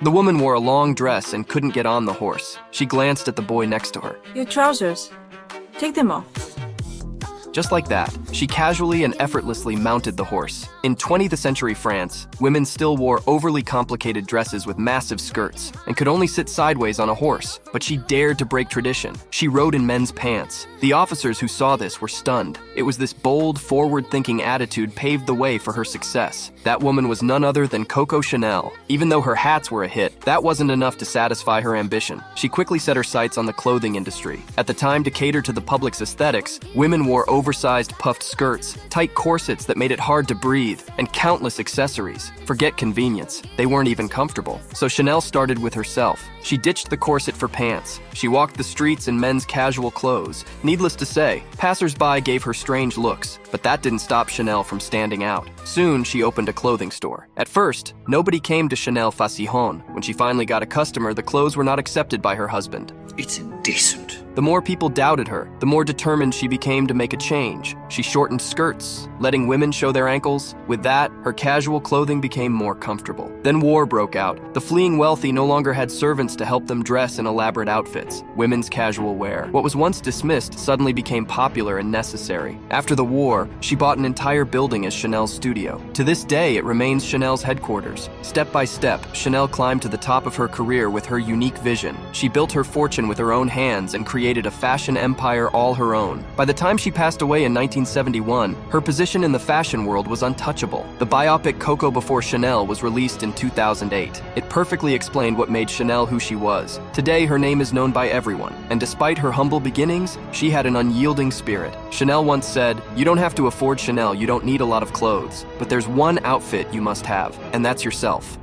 The woman wore a long dress and couldn't get on the horse. She glanced at the boy next to her. Your trousers. Take them off. Just like that, she casually and effortlessly mounted the horse. In 20th century France, women still wore overly complicated dresses with massive skirts and could only sit sideways on a horse, but she dared to break tradition. She rode in men's pants. The officers who saw this were stunned. It was this bold, forward-thinking attitude paved the way for her success. That woman was none other than Coco Chanel. Even though her hats were a hit, that wasn't enough to satisfy her ambition. She quickly set her sights on the clothing industry. At the time, to cater to the public's aesthetics, women wore oversized puffed skirts, tight corsets that made it hard to breathe, and countless accessories. Forget convenience. They weren't even comfortable. So Chanel started with herself. She ditched the corset for pants. She walked the streets in men's casual clothes. Needless to say, passers-by gave her strange looks, but that didn't stop Chanel from standing out. Soon, she opened a clothing store. At first, nobody came to Chanel Fashion. When she finally got a customer, the clothes were not accepted by her husband. It's indecent. The more people doubted her, the more determined she became to make a change. She shortened skirts, letting women show their ankles. With that, her casual clothing became more comfortable. Then war broke out. The fleeing wealthy no longer had servants to help them dress in elaborate outfits. Women's casual wear, what was once dismissed, suddenly became popular and necessary. After the war, she bought an entire building as Chanel's studio. To this day, it remains Chanel's headquarters. Step by step, Chanel climbed to the top of her career with her unique vision. She built her fortune with her own hands and created a fashion empire all her own. By the time she passed away in 1971, her position in the fashion world was untouchable. The biopic Coco Before Chanel was released in 2008. It perfectly explained what made Chanel who she was. Today, her name is known by everyone, and despite her humble beginnings, she had an unyielding spirit. Chanel once said, "You don't have to afford Chanel, you don't need a lot of clothes, but there's one outfit you must have, and that's yourself."